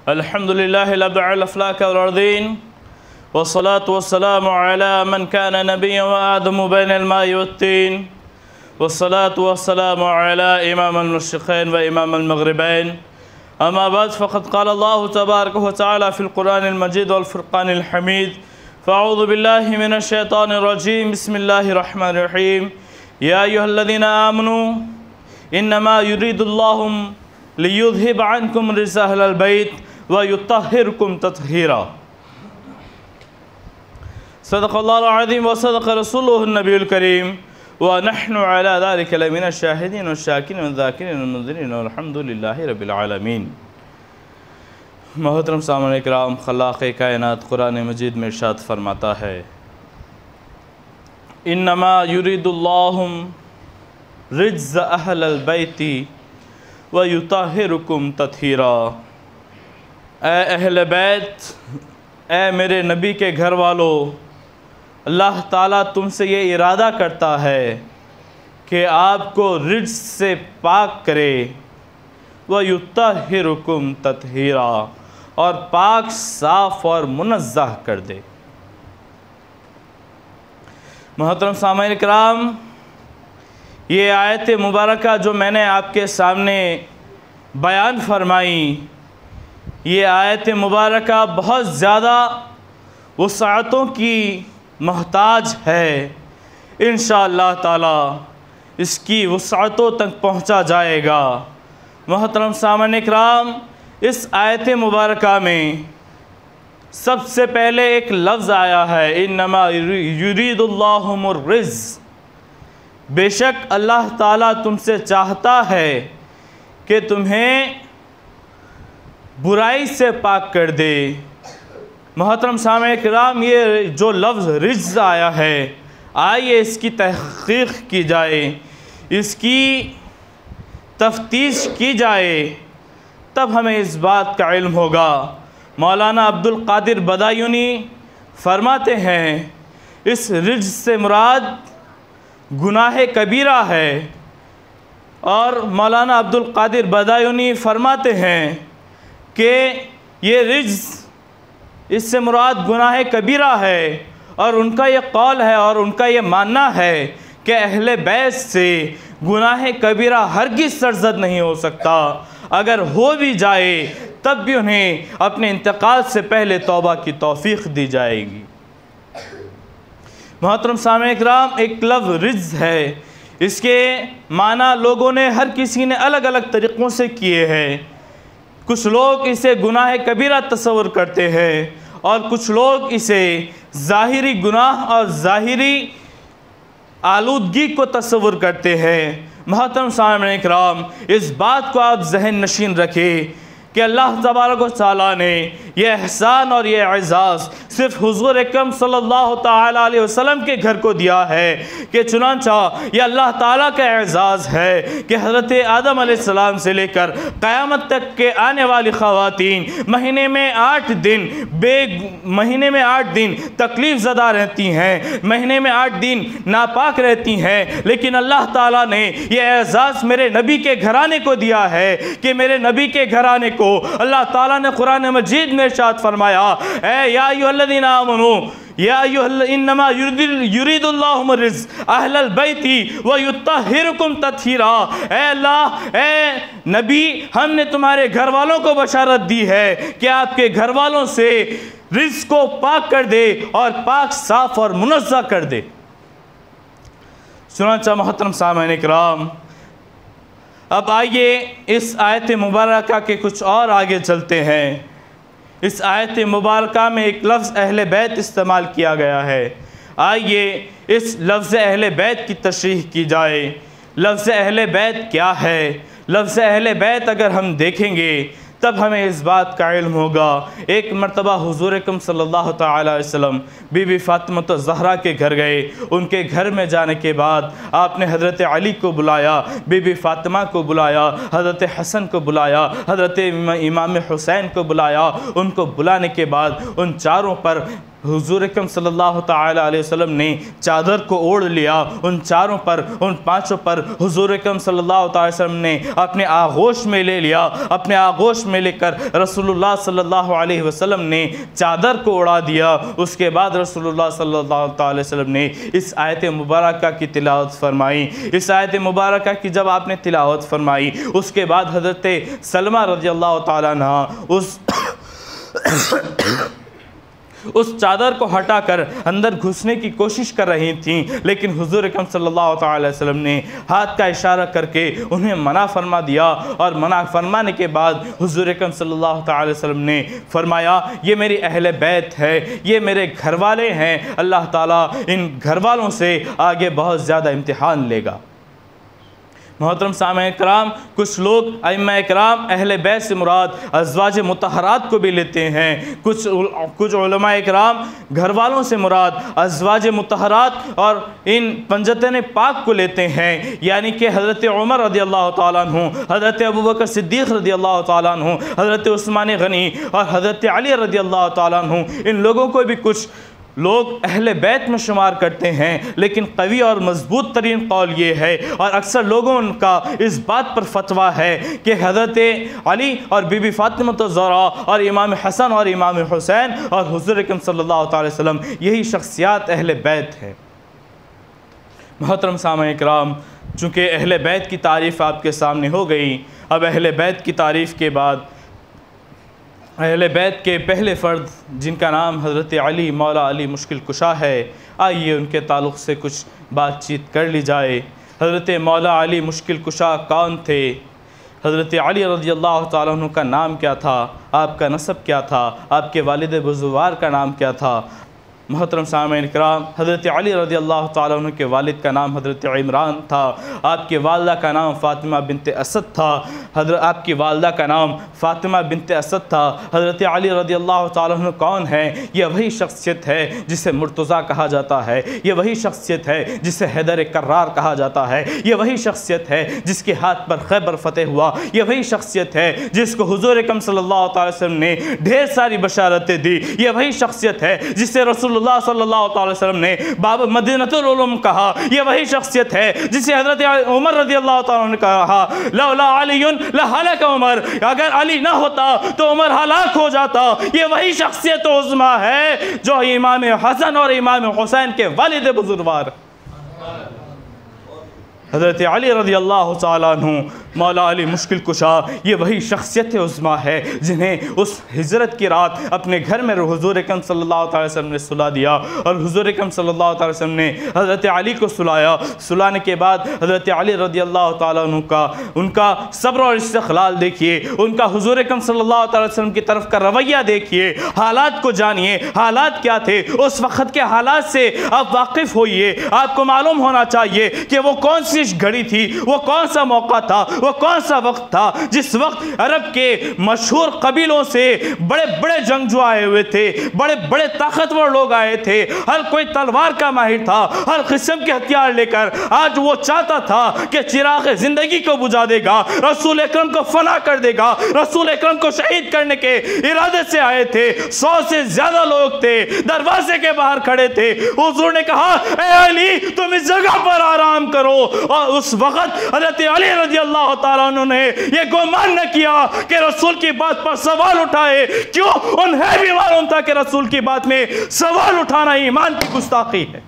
الحمد لله لبع الأفلاك والأرضين والصلاة والسلام على من كان نبيا وآدم بين الماء والطين والصلاة والسلام على إمام المشرقين وإمام المغربين أما بعد فقد قال الله تبارك وتعالى في القرآن المجيد والفرقان الحميد فأعوذ بالله من الشيطان الرجيم بسم الله الرحمن الرحيم يا أيها الذين آمنوا إنما يريد الله ليذهب عنكم رجس أهل البيت ويطهركم تطهيرا صدق الله العظيم وصدق رسوله النبي الكريم ونحن على ذلك لمن الشاهدين والشاكرين والذاكرين والمنذرين والحمد لله رب العالمين۔ محترم سامعین اکرام، خلاق کائنات قرآن مجید میں ارشاد فرماتا ہے انما یرید اللہ رجز اہل البیت ویطہرکم تطہیرا۔ اے اہل بیت، اے میرے نبی کے گھر والوں، اللہ تعالیٰ تم سے یہ ارادہ کرتا ہے کہ آپ کو رجز سے پاک کرے، وَيُطَّهِّرُكُمْ تَطْهِيرًا، اور پاک صاف اور منزہ کر دے۔ محترم سامعین کرام، یہ آیت مبارکہ جو میں نے آپ کے سامنے بیان فرمائی، یہ آیت مبارکہ بہت زیادہ وسعتوں کی محتاج ہے۔ انشاءاللہ تعالی اس کی وسعتوں تک پہنچا جائے گا۔ محترم سامعین اکرام، اس آیت مبارکہ میں سب سے پہلے ایک لفظ آیا ہے انما یرید اللہ الرجز۔ بے شک اللہ تعالیٰ تم سے چاہتا ہے کہ تمہیں برائی سے پاک کر دے۔ محترم سامعین کرام، یہ جو لفظ رجز آیا ہے، آئیے اس کی تحقیق کی جائے، اس کی تفتیش کی جائے، تب ہمیں اس بات کا علم ہوگا۔ مولانا عبدالقادر بدایونی فرماتے ہیں اس رجز سے مراد گناہ کبیرہ ہے، اور مولانا عبدالقادر بدایونی فرماتے ہیں کہ یہ رجز اس سے مراد گناہ کبیرہ ہے، اور ان کا یہ قول ہے اور ان کا یہ ماننا ہے کہ اہل بیت سے گناہ کبیرہ ہرگز سرزد نہیں ہو سکتا، اگر ہو بھی جائے تب بھی انہیں اپنے انتقال سے پہلے توبہ کی توفیق دی جائے گی۔ محترم سامعین اکرام، ایک لفظ رجز ہے، اس کے معنی لوگوں نے ہر کسی نے الگ الگ طریقوں سے کیے ہیں۔ کچھ لوگ اسے گناہ کبیرہ تصور کرتے ہیں، اور کچھ لوگ اسے ظاہری گناہ اور ظاہری آلودگی کو تصور کرتے ہیں۔ محترم سامعین اکرام، اس بات کو آپ ذہن نشین رکھیں کہ اللہ تبارک و تعالیٰ نے یہ احسان اور یہ اعزاز صرف حضور اکرم صلی اللہ تعالیٰ علیہ وسلم کے گھر کو دیا ہے، کہ چنانچہ یہ اللہ تعالیٰ کا اعزاز ہے کہ حضرت آدم علیہ السلام سے لے کر قیامت تک کے آنے والی خواتین مہینے میں 8 دن تکلیف زدہ رہتی ہیں، مہینے میں 8 دن ناپاک رہتی ہیں، لیکن اللہ تعالیٰ نے یہ اعزاز میرے نبی کے گھرانے کو دیا ہے کہ میرے نبی کے گھرانے کو اللہ تعالیٰ نے قرآن مجید میں ارشاد فرمایا اے یا ایھا الذین آمنوا یا انما یرید اللہ الرجز اہل البیت ویطہرکم تطہیرا۔ اے اللہ، اے نبی، ہم نے تمہارے گھر والوں کو بشارت دی ہے کہ آپ کے گھر والوں سے رجز کو پاک کر دے اور پاک صاف اور منزہ کر دے۔ چنانچہ محترم سامعین اکرام، اب آئیے اس آیت مبارکہ کے کچھ اور آگے چلتے ہیں۔ اس آیت مبارکہ میں ایک لفظ اہل بیت استعمال کیا گیا ہے، آئیے اس لفظ اہل بیت کی تشریح کی جائے۔ لفظ اہل بیت کیا ہے؟ لفظ اہل بیت اگر ہم دیکھیں گے تب ہمیں اس بات کا علم ہوگا۔ ایک مرتبہ حضور اکرم صلی اللہ تعالیٰ علیہ وسلم بی بی فاطمہ الزہرا کے گھر گئے۔ ان کے گھر میں جانے کے بعد آپ نے حضرت علی کو بلایا، بی بی فاطمہ کو بلایا، حضرت حسن کو بلایا، حضرت امام حسین کو بلایا۔ ان کو بلانے کے بعد ان چاروں پر حضور اکرم صلی اللہ تعالی علیہ وسلم نے چادر کو اوڑھ لیا، ان چاروں پر، ان پانچوں پر حضور اکرم صلی اللہ تعالی وسلم نے اپنے آغوش میں لے لیا۔ اپنے آغوش میں لے کر رسول اللہ صلی اللہ علیہ وسلم نے چادر کو اڑا دیا۔ اس کے بعد رسول اللہ صلی اللہ تعالی وسلم نے اس آیت مبارکہ کی تلاوت فرمائی۔ اس آیت مبارکہ کی جب آپ نے تلاوت فرمائی، اس کے بعد حضرت سلمہ رضی اللہ تعالیٰ عنہ اس چادر کو ہٹا کر اندر گھسنے کی کوشش کر رہی تھیں، لیکن حضور اکرم صلی اللہ تعالی وسلم نے ہاتھ کا اشارہ کر کے انہیں منع فرما دیا، اور منع فرمانے کے بعد حضور اکرم صلی اللہ تعالی وسلم نے فرمایا یہ میری اہل بیت ہے، یہ میرے گھر والے ہیں، اللہ تعالیٰ ان گھر والوں سے آگے بہت زیادہ امتحان لے گا۔ محترم سامعین کرام، کچھ لوگ ائمہ کرام اہل بیت سے مراد ازواج مطہرات کو بھی لیتے ہیں، کچھ علماء کرام گھر والوں سے مراد ازواج مطہرات اور ان پنجتن پاک کو لیتے ہیں، یعنی کہ حضرت عمر رضی اللہ تعالیٰ عنہ، حضرت ابوبکر صدیق رضی اللہ تعالیٰ عنہ، حضرت عثمان غنی اور حضرت علی رضی اللہ تعالیٰ عنہ، ان لوگوں کو بھی کچھ لوگ اہل بیت میں شمار کرتے ہیں، لیکن قوی اور مضبوط ترین قول یہ ہے، اور اکثر لوگوں کا اس بات پر فتویٰ ہے کہ حضرت علی اور بی بی فاطمہ الزہرا اور امام حسن اور امام حسین اور حضور اکرم صلی اللہ تعالی وسلم یہی شخصیات اہل بیت ہے۔ محترم سامعین کرام، چونکہ اہل بیت کی تعریف آپ کے سامنے ہو گئی، اب اہل بیت کی تعریف کے بعد اہل بیت کے پہلے فرد جن کا نام حضرت علی مولا علی مشکل کشا ہے، آئیے ان کے تعلق سے کچھ بات چیت کر لی جائے۔ حضرت مولا علی مشکل کشا کون تھے؟ حضرت علی رضی اللہ تعالیٰ عنہ کا نام کیا تھا؟ آپ کا نسب کیا تھا؟ آپ کے والد بزرگوار کا نام کیا تھا؟ محترم سامعین کرام، حضرت علی رضی اللہ تعالیٰ عنہ کے والد کا نام حضرت عمران تھا، آپ کے والدہ کا نام فاطمہ بنت اسد تھا، آپ کی والدہ کا نام فاطمہ بنت اسد تھا۔ حضرت علی رضی اللہ تعالیٰ عنہ کون ہے؟ یہ وہی شخصیت ہے جسے مرتضیٰ کہا جاتا ہے، یہ وہی شخصیت ہے جسے حیدر کرار کہا جاتا ہے، یہ وہی شخصیت ہے جس کے ہاتھ پر خیبر فتح ہوا، یہ وہی شخصیت ہے جس کو حضور اکرم صلی اللہ تعالی وسلم نے ڈھیر ساری بشارتیں دی، یہ وہی شخصیت ہے جسے رسول اللہ صلی اللہ تعالی وسلم نے باب مدینۃ العلوم کہا، یہ وہی شخصیت ہے جسے حضرت عمر رضی اللہ تعالیٰ عنہ نے کہا لولا علی لہلک عمر، اگر علی نہ ہوتا تو عمر ہلاک ہو جاتا۔ یہ وہی شخصیت عظمیٰ ہے جو امام حسن اور امام حسین کے والد بزرگوار حضرت علی رضی اللہ تعالیٰ عنہ مولا علی مشکل کشا، یہ وہی شخصیت عظمیٰ ہے جنہیں اس ہجرت کی رات اپنے گھر میں حضور اکرم صلی اللہ تعالی وسلم نے سلا دیا، اور حضور اکرم صلی اللہ تعالی وسلم نے حضرت علی کو سلایا۔ سلانے کے بعد حضرت علی رضی اللہ تعالیٰ عنہ کا ان کا صبر اور استقلال دیکھیے، ان کا حضور اکرم صلی اللہ تعالی وسلم کی طرف کا رویہ دیکھیے، حالات کو جانیے، حالات کیا تھے اس وقت کے حالات سے آپ واقف ہوئیے۔ آپ کو معلوم ہونا چاہیے کہ وہ کون سی گھڑی تھی، وہ کون سا موقع تھا، وہ کون سا وقت تھا جس وقت عرب کے مشہور قبیلوں سے بڑے بڑے جنگجو آئے ہوئے تھے، بڑے بڑے طاقتور لوگ آئے تھے، ہر کوئی تلوار کا ماہر تھا، ہر قسم کے ہتھیار لے کر آج وہ چاہتا تھا کہ چراغ زندگی کو بجھا دے گا، رسول اکرم کو فنا کر دے گا، رسول اکرم کو شہید کرنے کے ارادے سے آئے تھے۔ 100 سے زیادہ لوگ تھے، دروازے کے باہر کھڑے تھے۔ حضور نے کہا اے علی تم اس جگہ پر آرام کرو، اور اس وقت حضرت علی رضی اللہ تعالیٰ عنہ نے یہ گمان نہ کیا کہ رسول کی بات پر سوال اٹھائے، کیوں؟ انہیں بھی معلوم تھا کہ رسول کی بات میں سوال اٹھانا ایمان کی گستاخی ہے،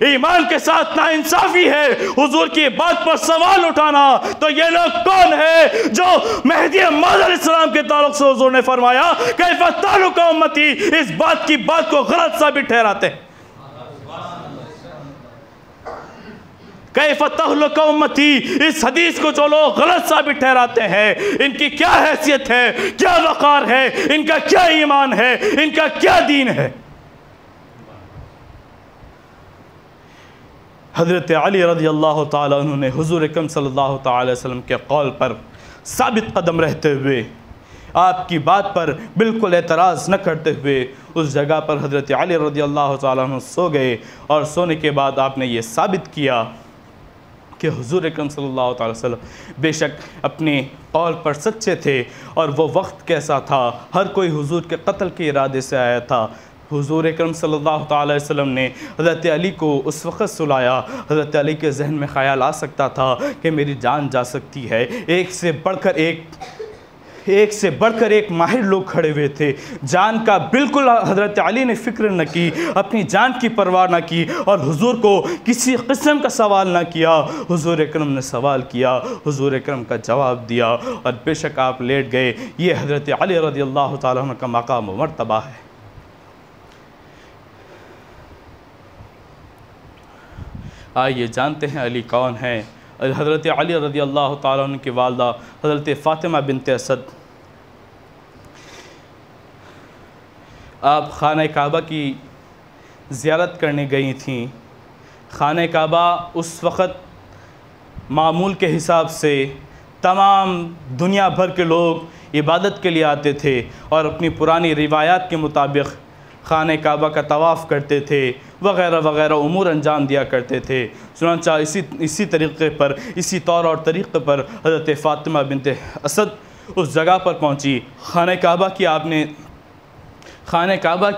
ایمان کے ساتھ ناانصافی ہے۔ حضور کی بات پر سوال اٹھانا، تو یہ لوگ کون ہیں جو مہدی موعود علیہ السلام کے تعلق سے حضور نے فرمایا کیف تعلق امتی، اس بات کی بات کو غلط ثابت ٹھہراتے ہیں۔ کیف تہلک امتی، اس حدیث کو جو لوگ غلط ثابت ٹھہراتے ہیں، ان کی کیا حیثیت ہے، کیا وقار ہے، ان کا کیا ایمان ہے، ان کا کیا دین ہے۔ حضرت علی رضی اللہ تعالیٰ عنہ نے حضور اکرم صلی اللہ تعالی وسلم کے قول پر ثابت قدم رہتے ہوئے، آپ کی بات پر بالکل اعتراض نہ کرتے ہوئے اس جگہ پر حضرت علی رضی اللہ تعالیٰ عنہ سو گئے، اور سونے کے بعد آپ نے یہ ثابت کیا کہ حضور اکرم صلی اللہ تعالی وسلم بے شک اپنے قول پر سچے تھے، اور وہ وقت کیسا تھا، ہر کوئی حضور کے قتل کے ارادے سے آیا تھا۔ حضور اکرم صلی اللہ تعالی وسلم نے حضرت علی کو اس وقت سلایا، حضرت علی کے ذہن میں خیال آ سکتا تھا کہ میری جان جا سکتی ہے، ایک سے بڑھ کر ایک ماہر لوگ کھڑے ہوئے تھے، جان کا بالکل حضرت علی نے فکر نہ کی، اپنی جان کی پرواہ نہ کی، اور حضور کو کسی قسم کا سوال نہ کیا۔ حضور اکرم نے سوال کیا، حضور اکرم کا جواب دیا، اور بے شک آپ لیٹ گئے۔ یہ حضرت علی رضی اللہ تعالیٰ عنہ کا مقام و مرتبہ ہے۔ آئیے جانتے ہیں علی کون ہیں۔ حضرت علی رضی اللہ تعالیٰ عنہ کی والدہ حضرت فاطمہ بنت اسد، آپ خانہ کعبہ کی زیارت کرنے گئی تھیں۔ خانہ کعبہ اس وقت معمول کے حساب سے تمام دنیا بھر کے لوگ عبادت کے لیے آتے تھے، اور اپنی پرانی روایات کے مطابق خانہ کعبہ کا طواف کرتے تھے، وغیرہ وغیرہ امور انجام دیا کرتے تھے۔ چنانچہ اسی طریقے پر، اسی طور اور طریقے پر حضرت فاطمہ بنت اسد اس جگہ پر پہنچی۔ خانہ کعبہ کی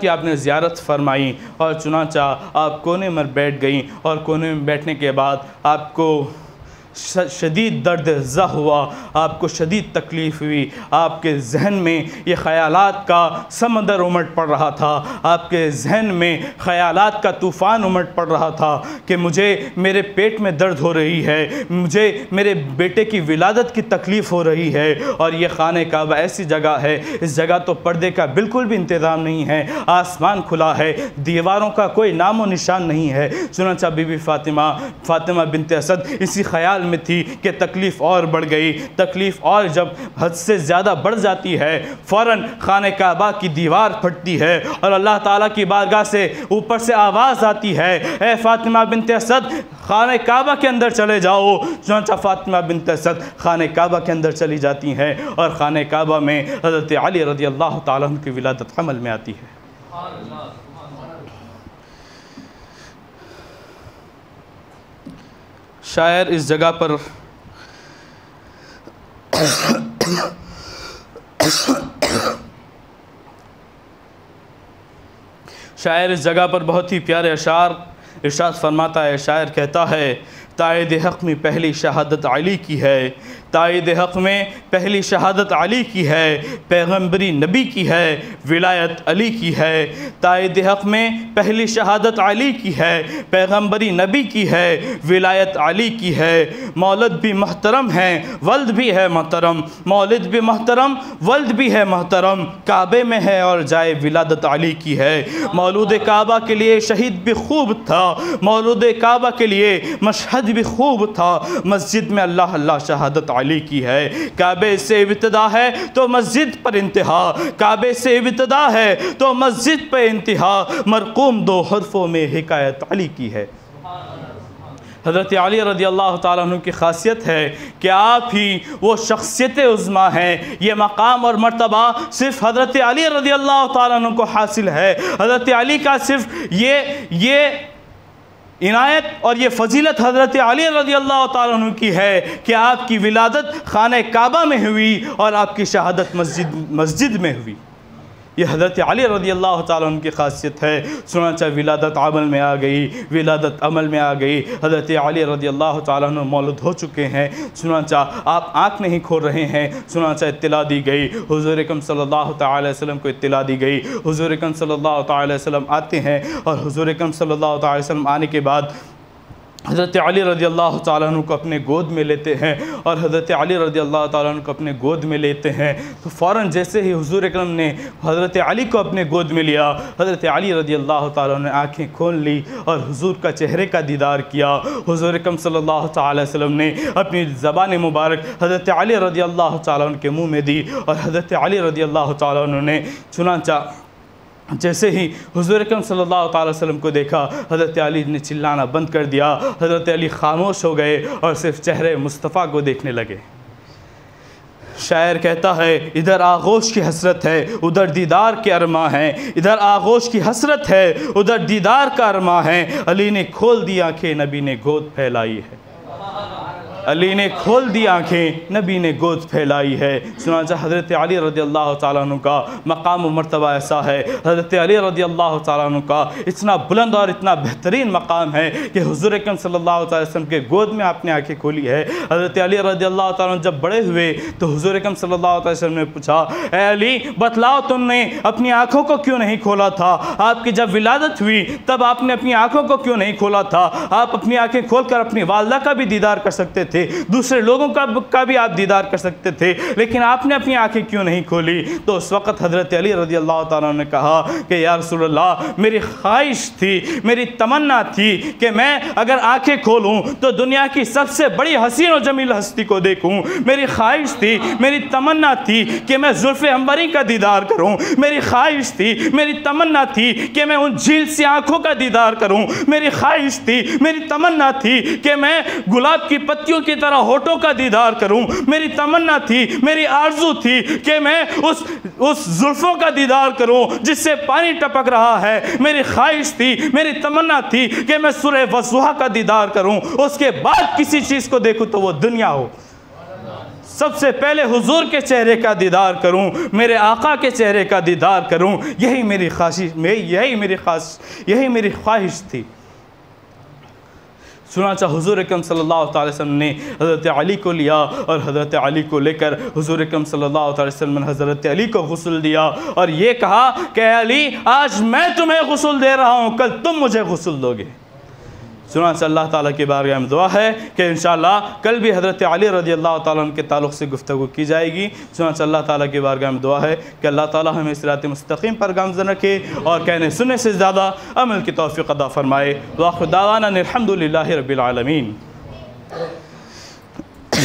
آپ نے زیارت فرمائی، اور چنانچہ آپ کونے میں بیٹھ گئیں، اور کونے میں بیٹھنے کے بعد آپ کو شدید درد زہ ہوا، آپ کو شدید تکلیف ہوئی، آپ کے ذہن میں یہ خیالات کا سمندر امٹ پڑ رہا تھا، آپ کے ذہن میں خیالات کا طوفان امٹ پڑ رہا تھا کہ مجھے میرے پیٹ میں درد ہو رہی ہے، مجھے میرے بیٹے کی ولادت کی تکلیف ہو رہی ہے، اور یہ خانہ کعبہ ایسی جگہ ہے، اس جگہ تو پردے کا بالکل بھی انتظام نہیں ہے، آسمان کھلا ہے، دیواروں کا کوئی نام و نشان نہیں ہے۔ چنانچہ بی بی فاطمہ بنت اسد اسی خیال میں تھی کہ تکلیف اور بڑھ گئی، تکلیف اور جب حد سے زیادہ بڑھ جاتی ہے، فوراً خانہ کعبہ کی دیوار پھٹتی ہے، اور اللہ تعالیٰ کی بارگاہ سے اوپر سے آواز آتی ہے، اے فاطمہ بنت اسد خانہ کعبہ کے اندر چلے جاؤ۔ چنانچہ فاطمہ بنت اسد خانہ کعبہ کے اندر چلی جاتی ہیں، اور خانہ کعبہ میں حضرت علی رضی اللہ تعالیٰ عنہ کی ولادت عمل میں آتی ہے۔ شاعر اس جگہ پر بہت ہی پیارے اشعار ارشاد فرماتا ہے۔ شاعر کہتا ہے، تائید حق میں پہلی شہادت علی کی ہے، تائید حق میں پہلی شہادت علی کی ہے، پیغمبری نبی کی ہے، ولایت علی کی ہے۔ تائید حق میں پہلی شہادت علی کی ہے، پیغمبری نبی کی ہے، ولایت علی کی ہے۔ مولد بھی محترم ہے، ولد بھی ہے محترم، مولد بھی محترم، ولد بھی ہے محترم، کعبے میں ہے اور جائے ولادت علی کی ہے۔ مولود کعبہ کے لیے شہید بھی خوب تھا، مولود کعبہ کے لیے مشہد بھی خوب تھا، مسجد میں اللہ اللہ شہادت علی کی ہے۔ کعبے سے ابتدا ہے تو مسجد پر انتہا، کعبے سے ابتدا ہے تو مسجد پہ انتہا، مرقوم دو حرفوں میں حکایت علی کی ہے۔ حضرت علی رضی اللہ تعالیٰ عنہ کی خاصیت ہے کہ آپ ہی وہ شخصیت عظمیٰ ہیں، یہ مقام اور مرتبہ صرف حضرت علی رضی اللہ تعالیٰ عنہ کو حاصل ہے۔ حضرت علی کا صرف یہ عنایت اور یہ فضیلت حضرت علی رضی اللہ تعالیٰ عنہ کی ہے کہ آپ کی ولادت خانہ کعبہ میں ہوئی اور آپ کی شہادت مسجد میں ہوئی۔ یہ حضرت علی رضی اللہ تعالیٰ عنہ کی خاصیت ہے۔ چنانچہ ولادت عمل میں آ گئی، ولادت عمل میں آ گئی، حضرت علی رضی اللہ تعالیٰ عنہ مولود ہو چکے ہیں۔ چنانچہ آپ آنکھ نہیں کھول رہے ہیں، چنانچہ اطلاع دی گئی، حضور اکرم صلی اللہ تعالی وسلم کو اطلاع دی گئی۔ حضور اکرم صلی اللہ تعالی وسلم آتے ہیں، اور حضور اکرم صلی اللہ تعالی وسلم آنے کے بعد حضرت علی رضی اللہ تعالیٰ عنہ کو اپنے گود میں لیتے ہیں، اور حضرت علی رضی اللہ تعالیٰ عنہ کو اپنے گود میں لیتے ہیں تو فوراً جیسے ہی حضور اکرم نے حضرت علی کو اپنے گود میں لیا، حضرت علی رضی اللہ تعالیٰ عنہ نے آنکھیں کھول لی اور حضور کا چہرے کا دیدار کیا۔ حضور اکرم صلی اللہ تعالی وسلم نے اپنی زبان مبارک حضرت علی رضی اللہ تعالیٰ عنہ کے منہ میں دی، اور حضرت علی رضی اللہ تعالیٰ عنہ نے چنانچہ جیسے ہی حضور اکرم صلی اللہ تعالی وسلم کو دیکھا، حضرت علی نے چلانا بند کر دیا، حضرت علی خاموش ہو گئے اور صرف چہرے مصطفیٰ کو دیکھنے لگے۔ شاعر کہتا ہے، ادھر آغوش کی حسرت ہے ادھر دیدار کے ارماں ہیں، ادھر آغوش کی حسرت ہے ادھر دیدار کا ارماں ہے، علی نے کھول دی آنکھیں نبی نے گود پھیلائی ہے۔ علی نے کھول دی آنکھیں، نبی نے گود پھیلائی ہے۔ چنانچہ حضرت علی رضی اللہ تعالیٰ عنہ کا مقام و مرتبہ ایسا ہے، حضرت علی رضی اللہ تعالیٰ عنہ کا اتنا بلند اور اتنا بہترین مقام ہے کہ حضور اکرم صلی اللہ علیہ وسلم کے گود میں آپ نے آنکھیں کھولی ہے۔ حضرت علی رضی اللہ تعالیٰ عنہ جب بڑے ہوئے تو حضور اکرم صلی اللہ علیہ وسلم نے پوچھا، اے علی بتلاؤ تم نے اپنی آنکھوں کو کیوں نہیں کھولا تھا؟ آپ کی جب ولادت ہوئی تب آپ نے اپنی آنکھوں کو کیوں نہیں کھولا تھا؟ آپ اپنی آنکھیں کھول کر اپنی والدہ کا بھی دیدار کر سکتے تھے، دوسرے لوگوں کا بھی آپ دیدار کر سکتے تھے، لیکن آپ نے اپنی آنکھیں کیوں نہیں کھولی؟ تو اس وقت حضرت علی رضی اللہ تعالیٰ نے کہا کہ یا رسول اللہ، میری خواہش تھی، میری تمنا تھی کہ میں اگر آنکھیں کھولوں تو دنیا کی سب سے بڑی حسین و جمیل ہستی کو دیکھوں۔ میری خواہش تھی، میری تمنا تھی کہ میں زلف عنبری کا دیدار کروں۔ میری خواہش تھی، میری تمنا تھی کہ میں ان جھیل سی آنکھوں کا دیدار کروں۔ میری خواہش تھی، میری تمنا تھی کہ میں گلاب کی پتیوں کی طرح ہونٹوں کا دیدار کروں۔ میری تمنا تھی، میری آرزو تھی کہ میں اس زلفوں کا دیدار کروں جس سے پانی ٹپک رہا ہے۔ میری خواہش تھی، میری تمنا تھی کہ میں سورہ والضحیٰ کا دیدار کروں، اس کے بعد کسی چیز کو دیکھوں تو وہ دنیا ہو۔ سب سے پہلے حضور کے چہرے کا دیدار کروں، میرے آقا کے چہرے کا دیدار کروں، یہی میری خواہش تھی۔ چنانچہ حضور اکرم صلی اللہ علیہ وسلم نے حضرت علی کو لیا اور حضرت علی کو لے کر حضور اکرم صلی اللہ علیہ وسلم نے حضرت علی کو غسل دیا اور یہ کہا کہ علی آج میں تمہیں غسل دے رہا ہوں، کل تم مجھے غسل دو گے۔ چنانچہ اللہ تعالیٰ کی بارگاہ میں دعا ہے کہ انشاءاللہ کل بھی حضرت علی رضی اللہ تعالیٰ عنہ کے تعلق سے گفتگو کی جائے گی۔ چنانچہ اللہ تعالیٰ کی بارگاہ میں دعا ہے کہ اللہ تعالیٰ ہمیں صراط مستقیم پر گامزن رکھے اور کہنے سننے سے زیادہ عمل کی توفیق عطا فرمائے۔ وآخر دعوانا الحمدللہ رب العالمین۔